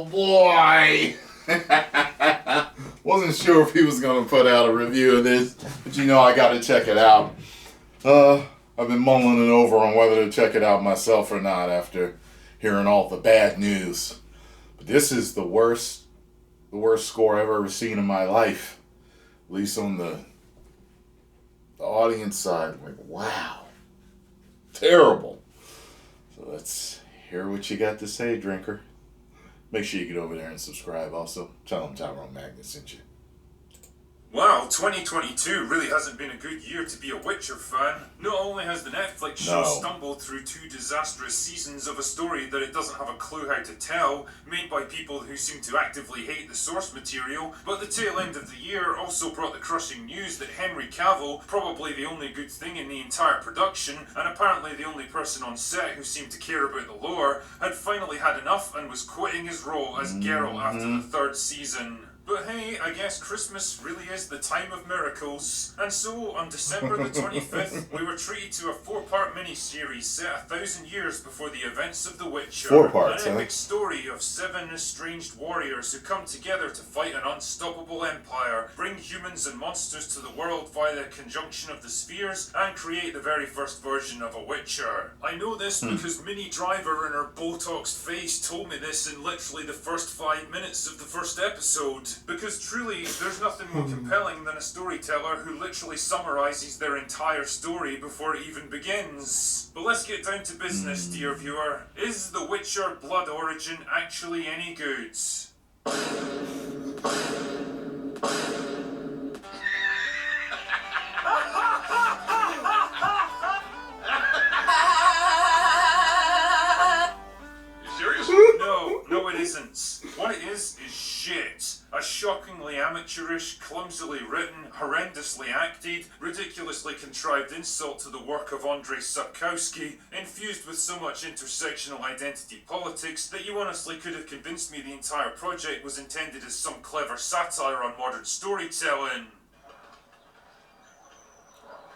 Oh boy! Wasn't sure if he was going to put out a review of this, but I got to check it out. I've been mulling it over on whether to check it out myself or not after hearing all the bad news. But this is the worst score I've ever seen in my life. At least on the audience side. Like, wow. Terrible. So let's hear what you got to say, drinker. Make sure you get over there and subscribe. Also, tell them Tyrone Magnus sent you. Wow, 2022 really hasn't been a good year to be a Witcher fan. Not only has the Netflix show stumbled through 2 disastrous seasons of a story that it doesn't have a clue how to tell, made by people who seem to actively hate the source material, but the tail end of the year also brought the crushing news that Henry Cavill, probably the only good thing in the entire production, and apparently the only person on set who seemed to care about the lore, had finally had enough and was quitting his role as Geralt after the 3rd season. But hey, I guess Christmas really is the time of miracles. And so, on December the 25th, we were treated to a 4-part miniseries set 1,000 years before the events of The Witcher. 4 parts, An epic story of 7 estranged warriors who come together to fight an unstoppable empire, bring humans and monsters to the world via the conjunction of the spheres, and create the very first version of a Witcher. I know this because Minnie Driver and her Botoxed face told me this in literally the first 5 minutes of the first episode. Because truly, there's nothing more compelling than a storyteller who literally summarizes their entire story before it even begins. But let's get down to business, dear viewer. Is The Witcher Blood Origin actually any good? No, it isn't. What it is shit. A shockingly amateurish, clumsily written, horrendously acted, ridiculously contrived insult to the work of Andrzej Sapkowski, infused with so much intersectional identity politics that you honestly could have convinced me the entire project was intended as some clever satire on modern storytelling.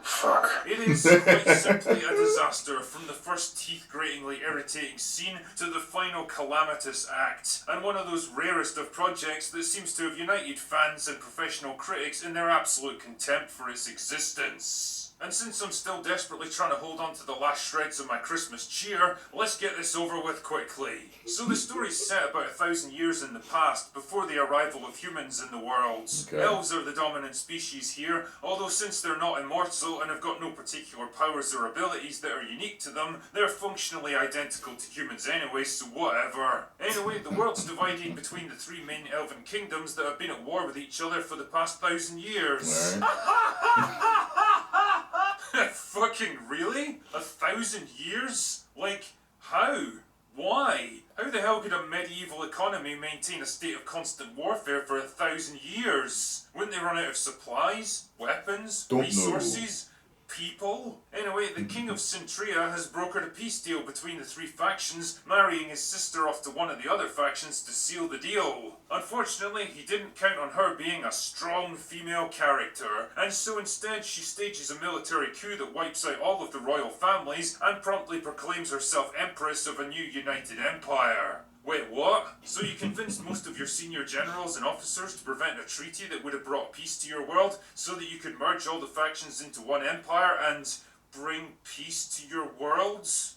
Fuck. It is quite simply a disaster, from the first teeth-gratingly irritating scene to the final calamitous act, and one of those rarest of projects that seems to have united fans and professional critics in their absolute contempt for its existence. And since I'm still desperately trying to hold on to the last shreds of my Christmas cheer, let's get this over with quickly. So the story's set about 1,000 years in the past, before the arrival of humans in the world. Okay. Elves are the dominant species here, although since they're not immortal and have got no particular powers or abilities that are unique to them, they're functionally identical to humans anyway, so whatever. Anyway, the world's divided between the 3 main elven kingdoms that have been at war with each other for the past 1,000 years. Fucking really? 1,000 years? Like, how? Why? How the hell could a medieval economy maintain a state of constant warfare for 1,000 years? Wouldn't they run out of supplies, weapons, resources, people? Anyway, the King of Cintria has brokered a peace deal between the 3 factions, marrying his sister off to one of the other factions to seal the deal. Unfortunately, he didn't count on her being a strong female character, and so instead she stages a military coup that wipes out all of the royal families and promptly proclaims herself Empress of a new united empire. Wait, what? So you convinced most of your senior generals and officers to prevent a treaty that would have brought peace to your world so that you could merge all the factions into one empire and bring peace to your worlds?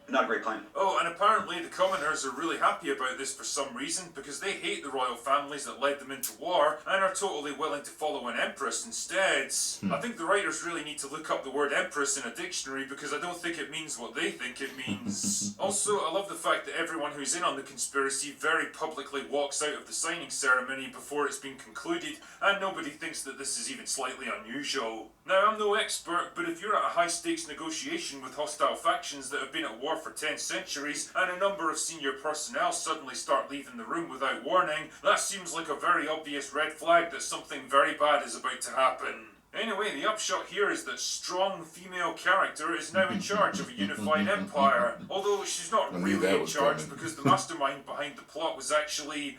Not a great plan. Oh, and apparently the commoners are really happy about this for some reason, because they hate the royal families that led them into war and are totally willing to follow an empress instead. I think the writers really need to look up the word empress in a dictionary, because I don't think it means what they think it means. Also, I love the fact that everyone who's in on the conspiracy very publicly walks out of the signing ceremony before it's been concluded, and nobody thinks that this is even slightly unusual. Now, I'm no expert, but if you're at a high-stakes negotiation with hostile factions that have been at war for 10 centuries, and a number of senior personnel suddenly start leaving the room without warning, that seems like a very obvious red flag that something very bad is about to happen. Anyway, the upshot here is that strong female character is now in charge of a unified empire, although she's not really in charge because the mastermind behind the plot was actually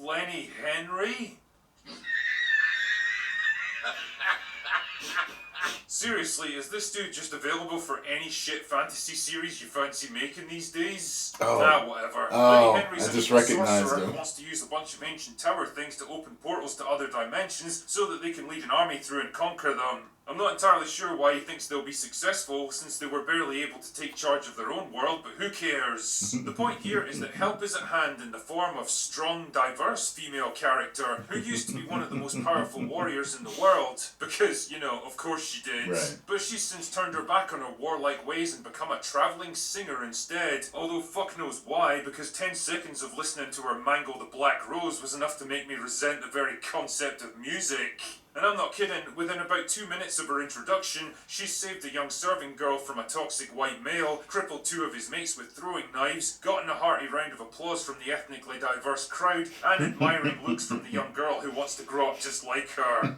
Lenny Henry. Seriously, is this dude just available for any shit fantasy series you fancy making these days? Oh. Nah, whatever. Oh, Lady Henry's I a just evil recognized sorcerer him. who wants to use a bunch of ancient tower things to open portals to other dimensions so that they can lead an army through and conquer them. I'm not entirely sure why he thinks they'll be successful, since they were barely able to take charge of their own world, but who cares? The point here is that help is at hand in the form of strong, diverse female character, who used to be one of the most powerful warriors in the world, because, you know, of course she did. Right. But she's since turned her back on her warlike ways and become a travelling singer instead, although fuck knows why, because 10 seconds of listening to her mangle the Black Rose was enough to make me resent the very concept of music. And I'm not kidding, within about 2 minutes of her introduction, she saved a young serving girl from a toxic white male, crippled 2 of his mates with throwing knives, gotten a hearty round of applause from the ethnically diverse crowd, and admiring looks from the young girl who wants to grow up just like her.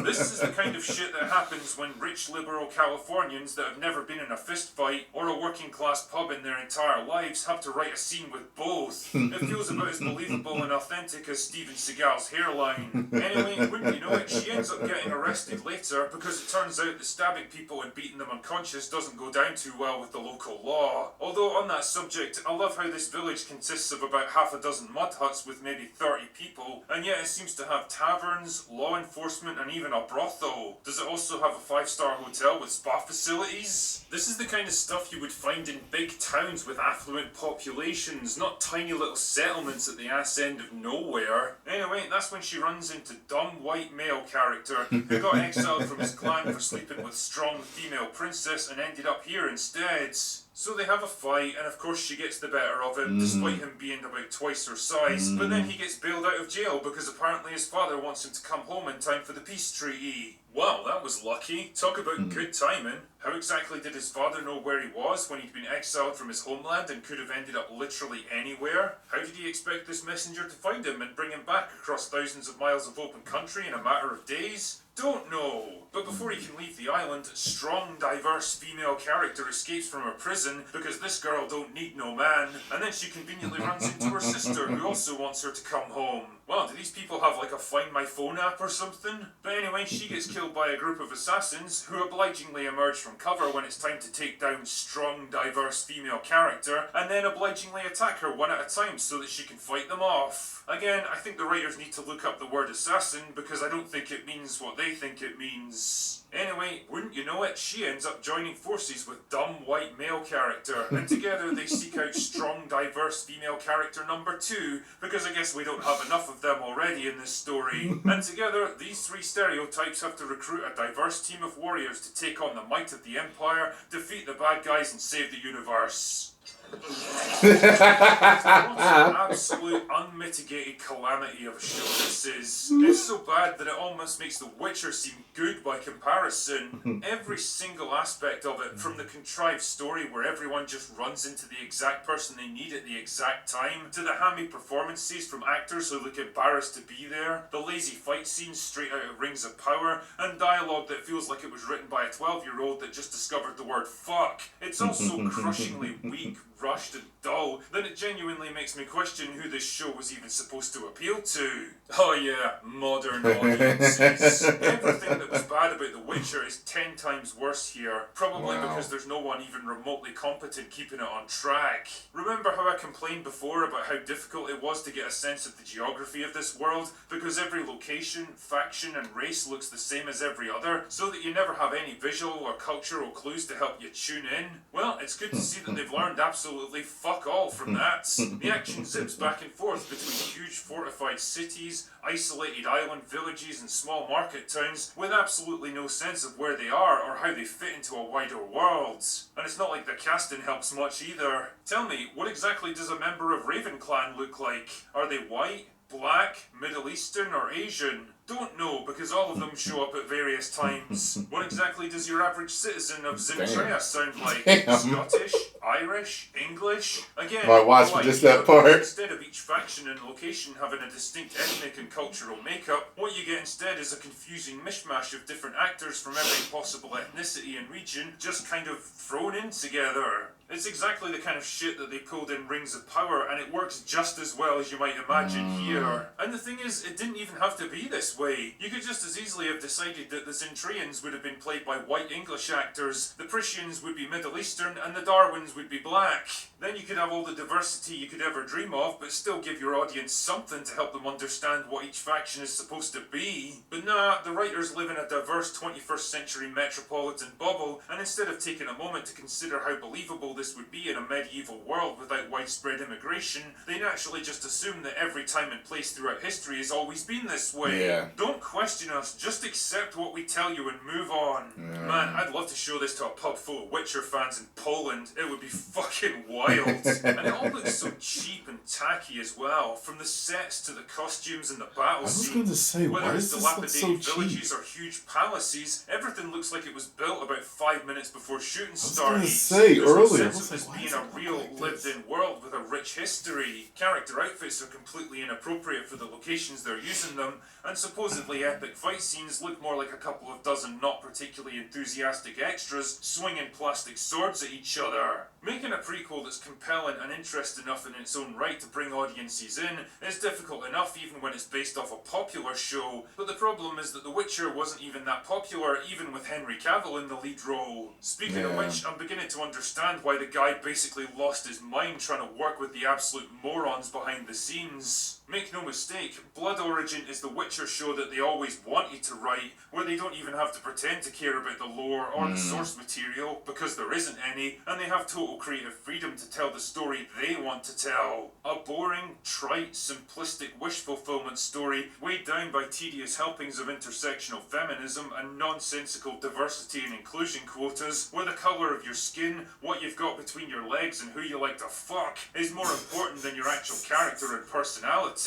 This is the kind of shit that happens when rich liberal Californians that have never been in a fist fight or a working class pub in their entire lives have to write a scene with both. It feels about as believable and authentic as Steven Seagal's hairline. Anyway, wouldn't you know it, she ends up getting arrested later because it turns out that stabbing people and beating them unconscious doesn't go down too well with the local law. Although on that subject, I love how this village consists of about half a dozen mud huts with maybe 30 people, and yet it seems to have taverns, law enforcement, and even a brothel. Does it also have a 5-star hotel with spa facilities? This is the kind of stuff you would find in big towns with affluent populations, not tiny little settlements at the ass end of nowhere. Anyway, that's when she runs into dumb white male character who got exiled from his clan for sleeping with strong female princess and ended up here instead. So they have a fight, and of course she gets the better of him, despite him being about twice her size. But then he gets bailed out of jail because apparently his father wants him to come home in time for the peace treaty. Wow, that was lucky. Talk about good timing. How exactly did his father know where he was when he'd been exiled from his homeland and could have ended up literally anywhere? How did he expect this messenger to find him and bring him back across thousands of miles of open country in a matter of days? Don't know. But before he can leave the island, strong, diverse female character escapes from her prison because this girl don't need no man, and then she conveniently runs into her sister who also wants her to come home. Wow, do these people have like a Find My Phone app or something? But anyway, she gets killed by a group of assassins who obligingly emerge from cover when it's time to take down strong, diverse female character, and then obligingly attack her one at a time so that she can fight them off. Again, I think the writers need to look up the word assassin because I don't think it means what they think it means. Anyway, wouldn't you know it, she ends up joining forces with dumb white male character, and together they seek out strong, diverse female character number 2, because I guess we don't have enough of them already in this story. And together, these 3 stereotypes have to recruit a diverse team of warriors to take on the might of the Empire, defeat the bad guys, and save the universe. What an absolute unmitigated calamity of a show this is. It's so bad that it almost makes The Witcher seem good by comparison. Every single aspect of it, from the contrived story where everyone just runs into the exact person they need at the exact time, to the hammy performances from actors who look embarrassed to be there, the lazy fight scenes straight out of Rings of Power, and dialogue that feels like it was written by a 12-year-old that just discovered the word fuck. It's all so crushingly weak, rushed and dull that it genuinely makes me question who this show was even supposed to appeal to. Oh yeah, modern audiences. Everything that was bad about The Witcher is 10 times worse here, probably because there's no one even remotely competent keeping it on track. Remember how I complained before about how difficult it was to get a sense of the geography of this world, because every location, faction and race looks the same as every other, so that you never have any visual or cultural clues to help you tune in? Well, it's good to see that they've learned absolutely fuck all from that. The action zips back and forth between huge fortified cities, isolated island villages and small market towns with absolutely no sense of where they are or how they fit into a wider world. And it's not like the casting helps much either. Tell me, what exactly does a member of Raven Clan look like? Are they white, black, Middle Eastern or Asian? Don't know, because all of them show up at various times. What exactly does your average citizen of Zintrea sound like? Scottish? Irish? English? Again, I watched no just idea, that part. Instead of each faction and location having a distinct ethnic and cultural makeup, what you get instead is a confusing mishmash of different actors from every possible ethnicity and region, just kind of thrown in together. It's exactly the kind of shit that they pulled in Rings of Power, and it works just as well as you might imagine here. And the thing is, it didn't even have to be this way. You could just as easily have decided that the Centurions would have been played by white English actors, the Prussians would be Middle Eastern, and the Darwins would be black. Then you could have all the diversity you could ever dream of, but still give your audience something to help them understand what each faction is supposed to be. But nah, the writers live in a diverse 21st century metropolitan bubble, and instead of taking a moment to consider how believable this would be in a medieval world without widespread immigration, they naturally just assume that every time and place throughout history has always been this way. Yeah. Don't question us, just accept what we tell you and move on. Yeah. Man, I'd love to show this to a pub full of Witcher fans in Poland. It would be fucking wild. And it all looks so cheap and tacky as well, from the sets to the costumes and the battle scenes. I was going to say, whether why it's does this look dilapidated so villages cheap? or huge palaces, everything looks like it was built about 5 minutes before shooting I was started. going to say There's no earlier, sense of this why being does a it look real like this? lived-in world with a rich history. Character outfits are completely inappropriate for the locations they're using them, and supposedly epic fight scenes look more like a couple of dozen not particularly enthusiastic extras swinging plastic swords at each other. Making a prequel that's compelling and interesting enough in its own right to bring audiences in is difficult enough even when it's based off a popular show, but the problem is that The Witcher wasn't even that popular even with Henry Cavill in the lead role. Speaking of which, I'm beginning to understand why the guy basically lost his mind trying to work with the absolute morons behind the scenes. Make no mistake, Blood Origin is the Witcher show that they always want you to write, where they don't even have to pretend to care about the lore or the source material, because there isn't any, and they have total creative freedom to tell the story they want to tell. A boring, trite, simplistic wish fulfillment story weighed down by tedious helpings of intersectional feminism and nonsensical diversity and inclusion quotas, where the colour of your skin, what you've got between your legs and who you like to fuck is more important than your actual character and personality.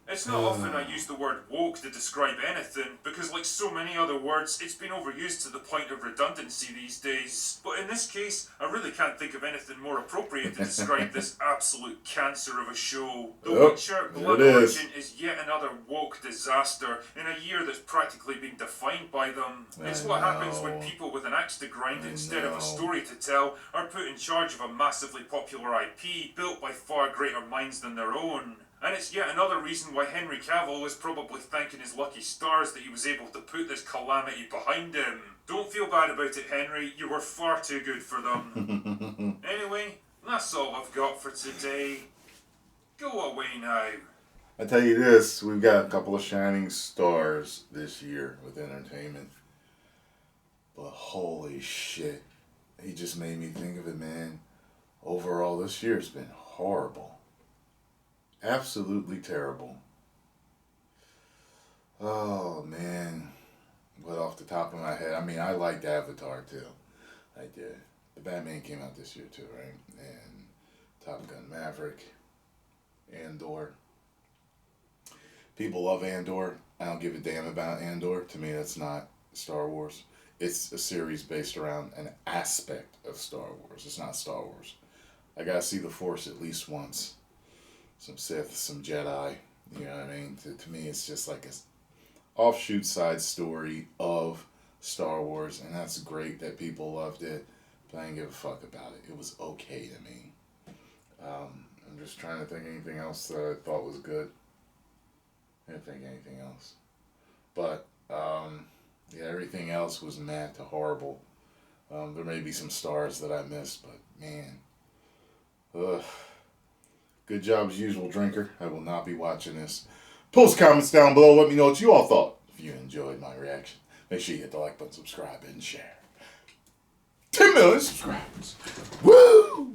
It's not often I use the word woke to describe anything, because like so many other words, it's been overused to the point of redundancy these days. But in this case, I really can't think of anything more appropriate to describe this absolute cancer of a show. The Witcher Blood Origin is yet another woke disaster in a year that's practically been defined by them. It's what happens when people with an axe to grind instead of a story to tell are put in charge of a massively popular IP built by far greater minds than their own. And it's yet another reason why Henry Cavill is probably thanking his lucky stars that he was able to put this calamity behind him. Don't feel bad about it, Henry. You were far too good for them. Anyway, that's all I've got for today. Go away now. I tell you this, we've got a couple of shining stars this year with entertainment. But holy shit, he just made me think of it, man. Overall, this year's been horrible. Absolutely terrible. Oh, man. But off the top of my head, I mean, I liked Avatar, too. I did. The Batman came out this year, too, right? And Top Gun Maverick. Andor. People love Andor. I don't give a damn about Andor. To me, that's not Star Wars. It's a series based around an aspect of Star Wars. It's not Star Wars. I gotta see the Force at least once. Some Sith, some Jedi, you know what I mean? To me, it's just like a offshoot side story of Star Wars, and that's great that people loved it, but I didn't give a fuck about it. It was okay to me. I'm just trying to think of anything else that I thought was good. I didn't think anything else. But, yeah, everything else was mad to horrible. There may be some stars that I missed, but man, ugh. Good job as usual, drinker. I will not be watching this. Post comments down below. Let me know what you all thought. If you enjoyed my reaction, make sure you hit the like button, subscribe, and share. 10 million subscribers. Woo!